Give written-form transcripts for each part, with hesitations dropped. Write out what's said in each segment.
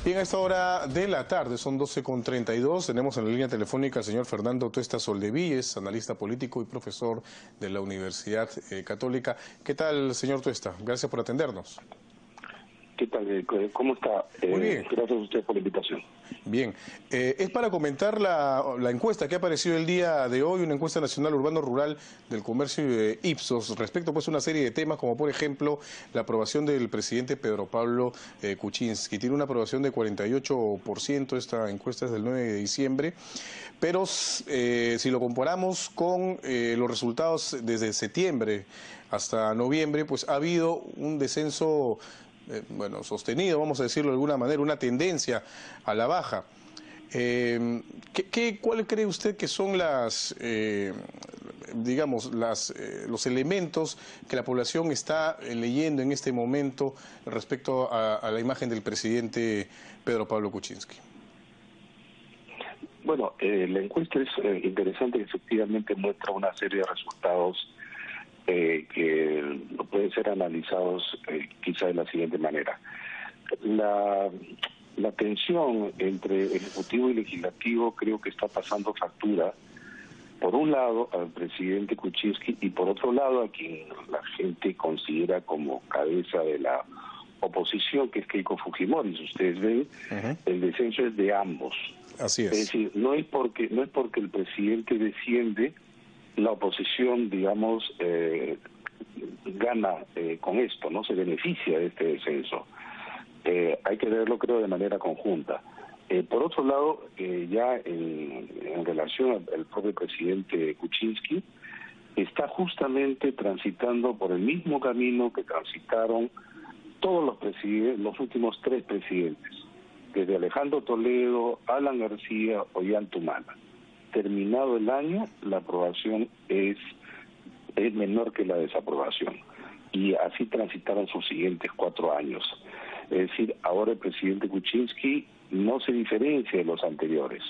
Bien, a esta hora de la tarde, son 12:32, tenemos en la línea telefónica al señor Fernando Tuesta Soldevilles, analista político y profesor de la Universidad Católica. ¿Qué tal, señor Tuesta? Gracias por atendernos. ¿Qué tal? ¿Cómo está? Muy bien. Gracias a usted por la invitación. Bien, es para comentar la encuesta que ha aparecido el día de hoy, una encuesta nacional urbano-rural del comercio de Ipsos, respecto pues a una serie de temas como por ejemplo la aprobación del presidente Pedro Pablo Kuczynski. Tiene una aprobación de 48%, esta encuesta es del 9 de diciembre, pero si lo comparamos con los resultados desde septiembre hasta noviembre, pues ha habido un descenso sostenido, vamos a decirlo de alguna manera, una tendencia a la baja. ¿Cuál cree usted que son los elementos que la población está leyendo en este momento respecto a la imagen del presidente Pedro Pablo Kuczynski? Bueno, la encuesta es interesante, efectivamente muestra una serie de resultados que pueden ser analizados quizá de la siguiente manera. La tensión entre Ejecutivo y Legislativo creo que está pasando factura, por un lado al presidente Kuczynski y por otro lado a quien la gente considera como cabeza de la oposición, que es Keiko Fujimori. Si ustedes ven, el descenso es de ambos. Así es. Es decir, no es porque el presidente desciende, la oposición, digamos, gana con esto, no se beneficia de este descenso. Hay que verlo, creo, de manera conjunta. Por otro lado, ya en relación al propio presidente Kuczynski, está justamente transitando por el mismo camino que transitaron todos los últimos 3 presidentes, desde Alejandro Toledo, Alan García, Ollanta. Terminado el año, la aprobación es menor que la desaprobación. Y así transitaron sus siguientes 4 años. Es decir, ahora el presidente Kuczynski no se diferencia de los anteriores.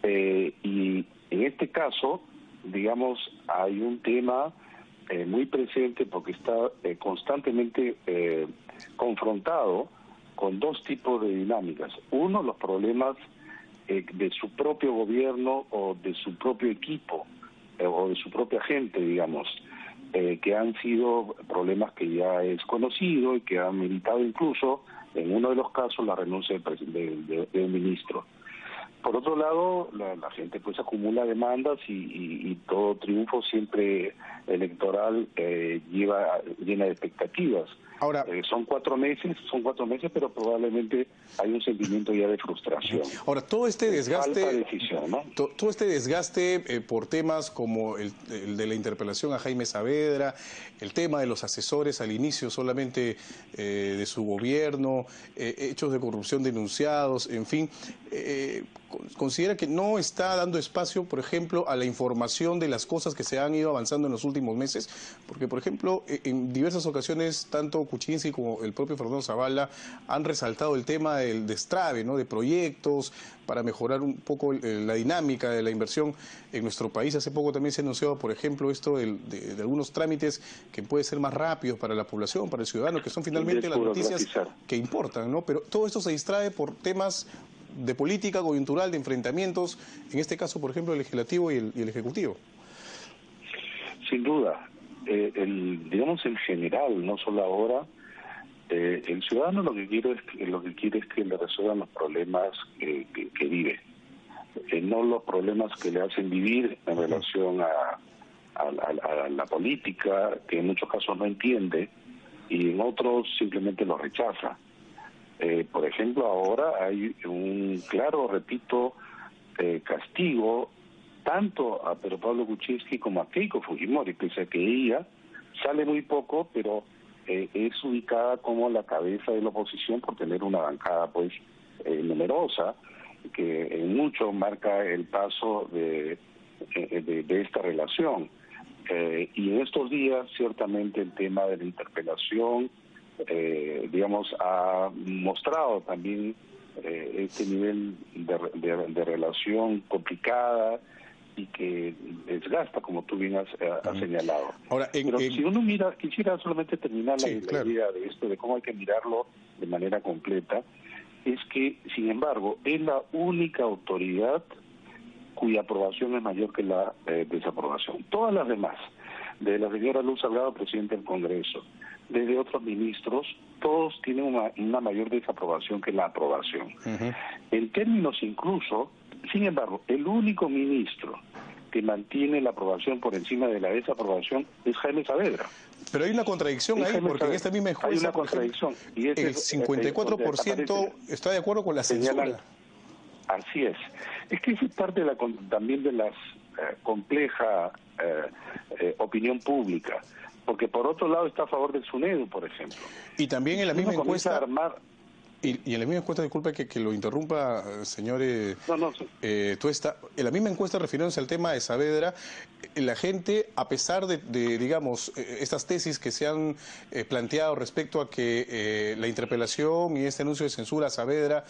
Y en este caso, digamos, hay un tema muy presente porque está constantemente confrontado con 2 tipos de dinámicas. Uno, los problemas de su propio gobierno o de su propio equipo o de su propia gente, digamos, que han sido problemas que ya es conocido y que han meritado incluso, en uno de los casos, la renuncia del ministro. Por otro lado, la gente pues acumula demandas y todo triunfo siempre electoral llena de expectativas. Ahora, son 4 meses, pero probablemente hay un sentimiento ya de frustración. Ahora, todo este desgaste, falta de decisión, ¿no? todo este desgaste por temas como el de la interpelación a Jaime Saavedra, el tema de los asesores al inicio solamente de su gobierno, hechos de corrupción denunciados, en fin, considera que no está dando espacio, por ejemplo, a la información de las cosas que se han ido avanzando en los últimos meses, porque, por ejemplo, en diversas ocasiones, tanto Kuczynski como el propio Fernando Zavala han resaltado el tema del destrave, ¿no?, de proyectos para mejorar un poco la dinámica de la inversión en nuestro país. Hace poco también se anunció, por ejemplo, esto de algunos trámites que pueden ser más rápidos para la población, para el ciudadano, que son finalmente las noticias que importan, ¿no? Pero todo esto se distrae por temas de política coyuntural, de enfrentamientos, en este caso, por ejemplo, el Legislativo y el Ejecutivo. Sin duda. Digamos en general, no solo ahora, el ciudadano lo que quiere es que le resuelvan los problemas que vive, no los problemas que le hacen vivir en relación a la política, que en muchos casos no entiende y en otros simplemente lo rechaza. Por ejemplo, ahora hay un claro, repito, castigo tanto a Pedro Pablo Kuczynski como a Keiko Fujimori, pese a que ella sale muy poco, pero es ubicada como la cabeza de la oposición por tener una bancada pues numerosa, que en mucho marca el paso de esta relación. Y en estos días, ciertamente, el tema de la interpelación, digamos, ha mostrado también este nivel de relación complicada y que desgasta, como tú bien has señalado. Ahora, pero si uno mira, quisiera solamente terminar la claro, idea de esto, de cómo hay que mirarlo de manera completa. es que, sin embargo, es la única autoridad cuya aprobación es mayor que la desaprobación. Todas las demás, de la señora Luz Salgado, presidente del Congreso, desde otros ministros, todos tienen una mayor desaprobación que la aprobación. En términos incluso, sin embargo, el único ministro que mantiene la aprobación por encima de la desaprobación es Jaime Saavedra. Pero hay una contradicción ahí, porque en esta misma encuesta, hay una contradicción. Y el 54% está de acuerdo con la censura. Así es. Es que eso es parte también de la compleja opinión pública, porque por otro lado está a favor del SUNEDU, por ejemplo. Y también en la misma encuesta... Y en la misma encuesta, disculpe que lo interrumpa, señor Tuesta, en la misma encuesta refiriéndose al tema de Saavedra, la gente, a pesar de digamos, estas tesis que se han planteado respecto a que la interpelación y este anuncio de censura a Saavedra,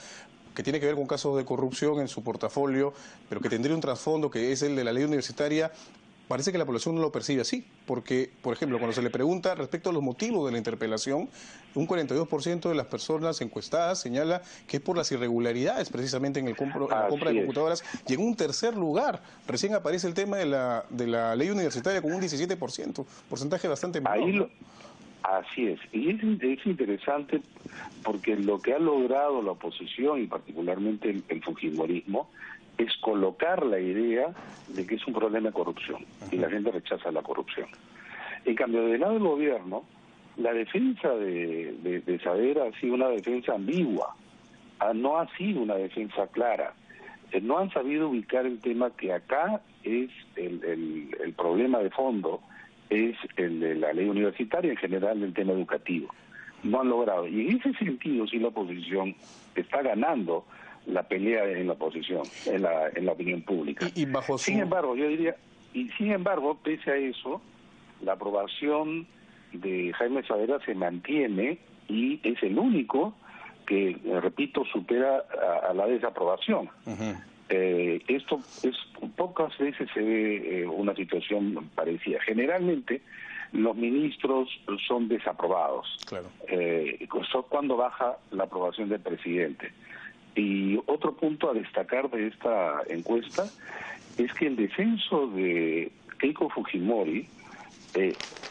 que tiene que ver con casos de corrupción en su portafolio, pero que tendría un trasfondo que es el de la ley universitaria, parece que la población no lo percibe así, porque, por ejemplo, cuando se le pregunta respecto a los motivos de la interpelación, un 42% de las personas encuestadas señala que es por las irregularidades precisamente en la compra de computadoras, y en un tercer lugar recién aparece el tema de la ley universitaria con un 17%, porcentaje bastante menor. Así es, y es interesante porque lo que ha logrado la oposición y particularmente el fujimorismo es colocar la idea de que es un problema de corrupción y la gente rechaza la corrupción. En cambio, del lado del gobierno, la defensa de Saavedra ha sido una defensa ambigua, no ha sido una defensa clara. No han sabido ubicar el tema que acá es el problema de fondo, es el de la ley universitaria, en general el tema educativo. No han logrado. Y en ese sentido, sí, la oposición está ganando la pelea en la oposición, en la opinión pública. Sin embargo, yo diría, pese a eso, la aprobación de Jaime Saavedra se mantiene y es el único que, repito, supera a la desaprobación. Esto es, pocas veces se ve una situación parecida. Generalmente los ministros son desaprobados, cuando baja la aprobación del presidente. Y otro punto a destacar de esta encuesta es que el descenso de Keiko Fujimori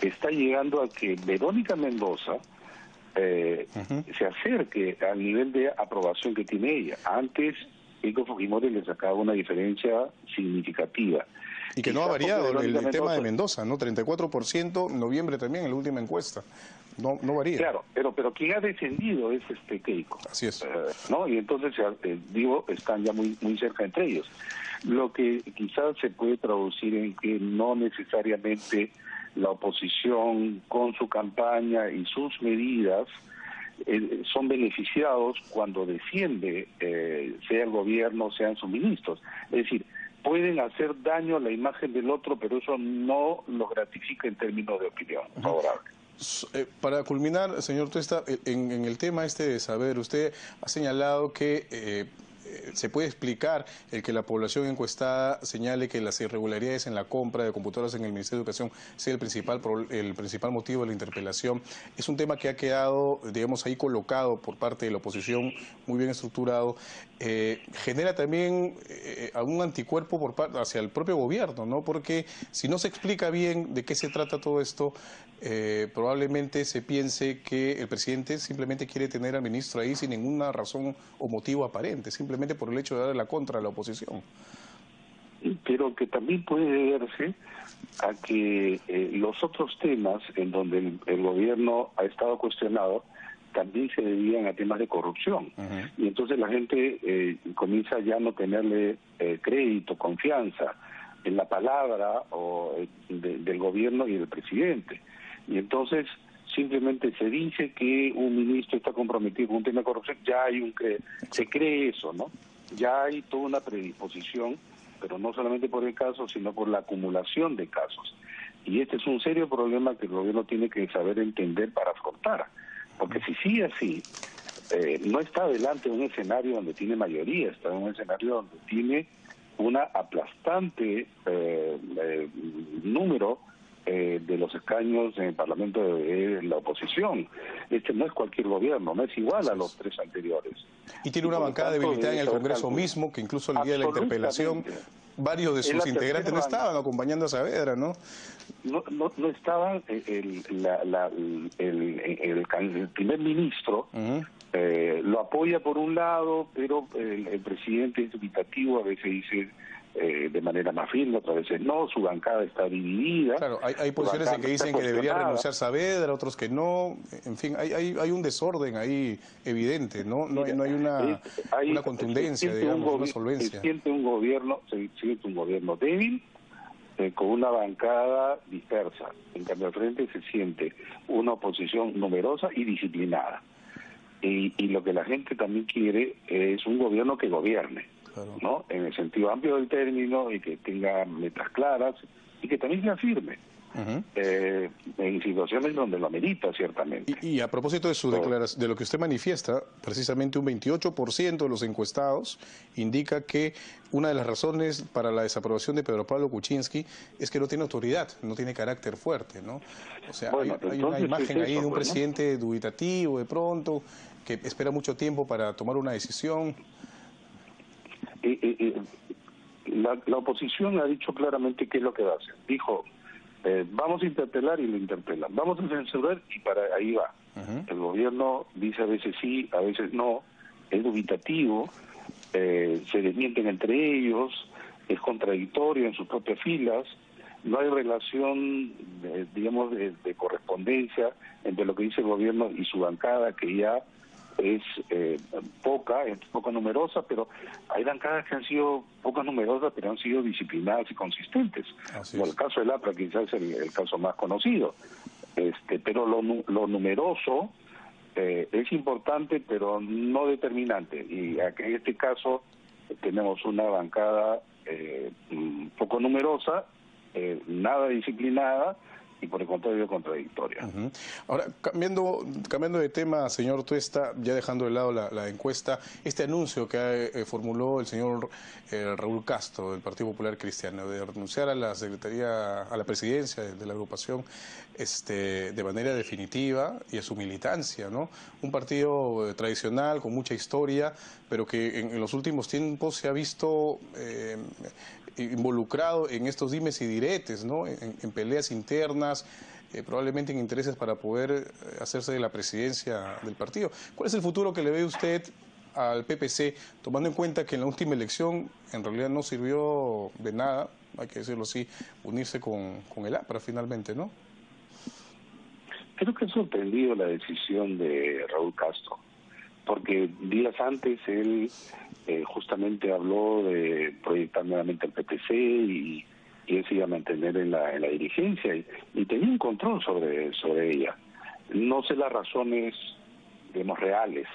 está llegando a que Verónica Mendoza se acerque al nivel de aprobación que tiene ella. Antes Keiko Fujimori le sacaba una diferencia significativa. Y que no ha variado el tema de Mendoza, ¿no? 34%, noviembre también en la última encuesta. No varía. Claro, pero quien ha descendido es Keiko. Así es. ¿No? Y entonces, están ya muy cerca entre ellos. Lo que quizás se puede traducir en que no necesariamente la oposición con su campaña y sus medidas son beneficiados cuando desciende, sea el gobierno, sean sus ministros. Es decir, pueden hacer daño a la imagen del otro, pero eso no lo gratifica en términos de opinión favorable. Para culminar, señor Tuesta, en el tema de Saavedra, usted ha señalado que se puede explicar el que la población encuestada señale que las irregularidades en la compra de computadoras en el Ministerio de Educación sea el principal motivo de la interpelación. Es un tema que ha quedado, digamos, ahí colocado por parte de la oposición, muy bien estructurado. Genera también algún anticuerpo hacia el propio gobierno, ¿no? Porque si no se explica bien de qué se trata todo esto, probablemente se piense que el presidente simplemente quiere tener al ministro ahí sin ninguna razón o motivo aparente, simplemente por el hecho de darle la contra a la oposición. Pero que también puede verse a que los otros temas en donde el gobierno ha estado cuestionado también se debían a temas de corrupción. Y entonces la gente comienza ya a no tenerle crédito, confianza en la palabra del gobierno y del presidente. Y entonces simplemente se dice que un ministro está comprometido con un tema de corrupción, ya hay se cree eso, ¿no? Ya hay toda una predisposición, pero no solamente por el caso, sino por la acumulación de casos. Y este es un serio problema que el gobierno tiene que saber entender para afrontar. Porque si sigue así, no está adelante un escenario donde tiene mayoría, está en un escenario donde tiene una aplastante número de los escaños en el Parlamento de la oposición. Este no es cualquier gobierno, no es igual a los tres anteriores. Y tiene una bancada debilitada en el Congreso mismo, que incluso el día de la interpelación varios de sus integrantes no estaban acompañando a Saavedra, ¿no? No estaban. El primer ministro lo apoya por un lado, pero el presidente es dubitativo, a veces dice de manera más firme, otras veces no, su bancada está dividida. Claro, hay posiciones en que dicen que debería renunciar Saavedra, otros que no, en fin, hay un desorden ahí evidente, ¿no? No hay una contundencia, digamos, una solvencia. Se siente un gobierno débil, con una bancada dispersa. En cambio, al frente se siente una oposición numerosa y disciplinada. Y lo que la gente también quiere es un gobierno que gobierne, claro, ¿no? En el sentido amplio del término, y que tenga metas claras y que también sea firme. En situaciones donde lo amerita, ciertamente. Y a propósito de su declaración, de lo que usted manifiesta, precisamente un 28% de los encuestados indica que una de las razones para la desaprobación de Pedro Pablo Kuczynski es que no tiene autoridad, no tiene carácter fuerte, ¿no? O sea, bueno, hay una imagen ahí de un presidente dubitativo de pronto, que espera mucho tiempo para tomar una decisión. La oposición ha dicho claramente qué es lo que va a hacer. Dijo, vamos a interpelar, y lo interpelan. Vamos a censurar, y para ahí va. El gobierno dice a veces sí, a veces no, es dubitativo, se desmienten entre ellos, es contradictorio en sus propias filas, no hay relación, digamos, de correspondencia entre lo que dice el gobierno y su bancada, que ya es poco numerosa, pero hay bancadas que han sido pocas numerosas, pero han sido disciplinadas y consistentes. Como el caso del APRA, quizás es el caso más conocido. Pero lo numeroso es importante, pero no determinante. Y en este caso tenemos una bancada poco numerosa, nada disciplinada, y por el contrario contradictoria. Ahora, cambiando de tema, señor Tuesta, ya dejando de lado la encuesta, este anuncio que formuló el señor Raúl Castro del Partido Popular Cristiano de renunciar a la secretaría, a la presidencia de la agrupación de manera definitiva, y a su militancia, ¿no? Un partido tradicional con mucha historia, pero que en los últimos tiempos se ha visto involucrado en estos dimes y diretes, ¿no? En peleas internas, probablemente en intereses para poder hacerse de la presidencia del partido. ¿Cuál es el futuro que le ve usted al PPC, tomando en cuenta que en la última elección en realidad no sirvió de nada, hay que decirlo así, unirse con el APRA finalmente, ¿no? Creo que ha sorprendido la decisión de Raúl Castro, porque días antes él justamente habló de proyectar nuevamente el PPC, y él se iba a mantener en la dirigencia, y tenía un control sobre ella. No sé las razones, digamos, reales,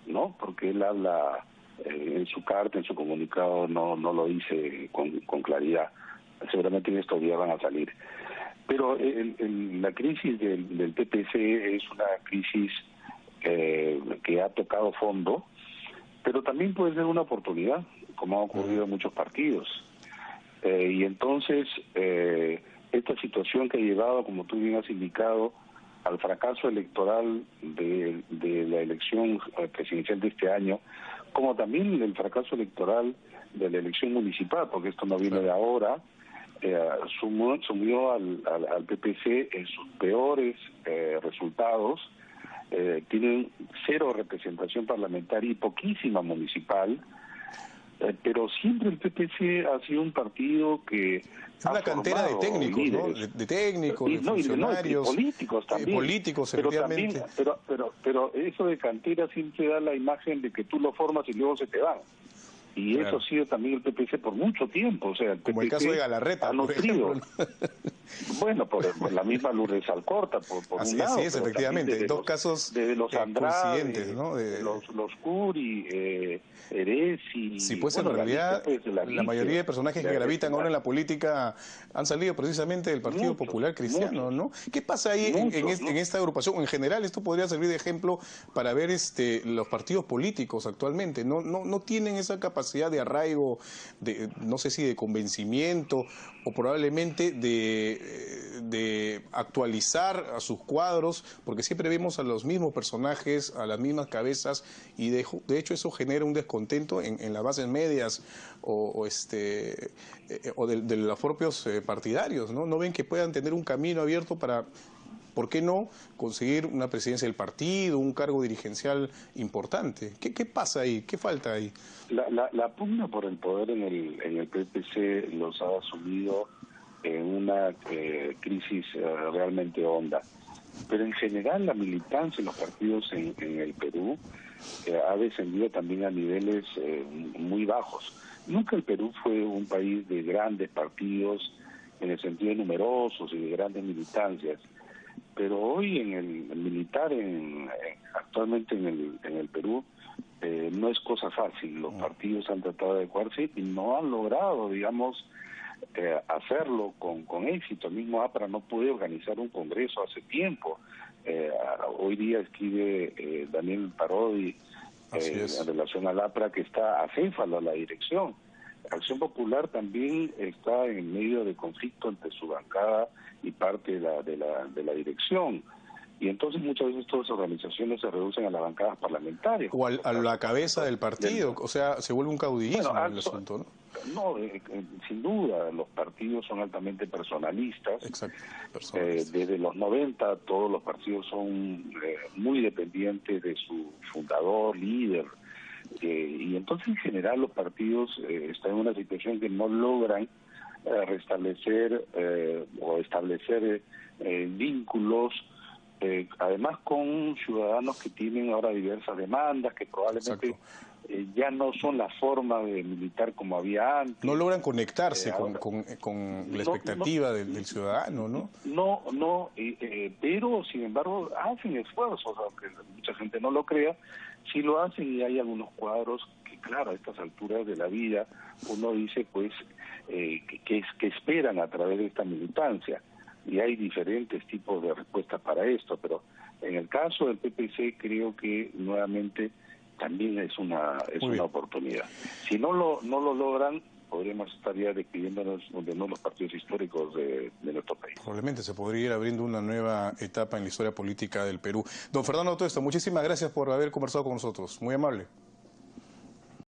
¿no? Porque él habla en su carta, en su comunicado, no lo dice con claridad. Seguramente en estos días van a salir. Pero la crisis del PPC es una crisis que ha tocado fondo, pero también puede ser una oportunidad, como ha ocurrido en muchos partidos. Y entonces, esta situación que ha llevado, como tú bien has indicado, al fracaso electoral de la elección presidencial de este año, como también el fracaso electoral de la elección municipal, porque esto no viene de ahora, sumió al PPC en sus peores resultados. Tienen cero representación parlamentaria y poquísima municipal, pero siempre el PPC ha sido un partido que es una cantera de técnicos, ¿no? De técnicos, de funcionarios, y políticos también. Políticos, efectivamente. Pero eso de cantera siempre da la imagen de que tú lo formas y luego se te van. Y claro, eso ha sido también el PPC por mucho tiempo. O sea, el como PPC el caso de Galarreta, ha nutrido. Bueno, por la misma Lourdes Alcorta, por así, un lado. Así es, efectivamente. Dos casos de los Andrade, ¿no? los Curi, Eresi. Sí, pues bueno, en realidad la mayoría de personajes que gravitan ahora en la política han salido precisamente del Partido Popular Cristiano, ¿no? ¿Qué pasa ahí en esta agrupación? En general, esto podría servir de ejemplo para ver los partidos políticos actualmente. No tienen esa capacidad de arraigo, no sé si de convencimiento, o probablemente de de actualizar a sus cuadros, porque siempre vemos a los mismos personajes, a las mismas cabezas, y de hecho eso genera un descontento en las bases medias o de los propios partidarios, ¿no? No ven que puedan tener un camino abierto para, ¿por qué no conseguir una presidencia del partido, un cargo dirigencial importante? ¿Qué pasa ahí? ¿Qué falta ahí? La pugna por el poder en el PPC los ha asumido en una crisis realmente honda. Pero en general la militancia en los partidos en el Perú ha descendido también a niveles muy bajos. Nunca el Perú fue un país de grandes partidos en el sentido de numerosos y de grandes militancias. Pero hoy en el militar, actualmente en el Perú, no es cosa fácil. Los partidos han tratado de adecuarse y no han logrado, digamos, hacerlo con éxito. El mismo APRA no puede organizar un congreso hace tiempo. Hoy día escribe Daniel Parodi en relación al APRA que está acéfalo a la dirección. Acción Popular también está en medio de conflicto entre su bancada y parte de la dirección. Y entonces muchas veces todas las organizaciones se reducen a las bancadas parlamentarias. O a la cabeza del partido, o sea, se vuelve un caudillismo el asunto, ¿no? No, sin duda, los partidos son altamente personalistas. Exacto, desde los 90 todos los partidos son muy dependientes de su fundador, líder. Y entonces en general los partidos están en una situación que no logran restablecer o establecer vínculos, además con ciudadanos que tienen ahora diversas demandas, que probablemente ya no son la forma de militar como había antes. No logran conectarse con la expectativa del ciudadano, ¿no? No, pero sin embargo hacen esfuerzos, aunque mucha gente no lo crea, sí lo hacen, y hay algunos cuadros que, claro, a estas alturas de la vida uno dice pues que esperan a través de esta militancia, y hay diferentes tipos de respuestas para esto, pero en el caso del PPC creo que nuevamente también es una oportunidad. Si no lo logran, podríamos estar ya despidiéndonos de los partidos históricos de nuestro país. Probablemente se podría ir abriendo una nueva etapa en la historia política del Perú. Don Fernando Atuesta, muchísimas gracias por haber conversado con nosotros. Muy amable.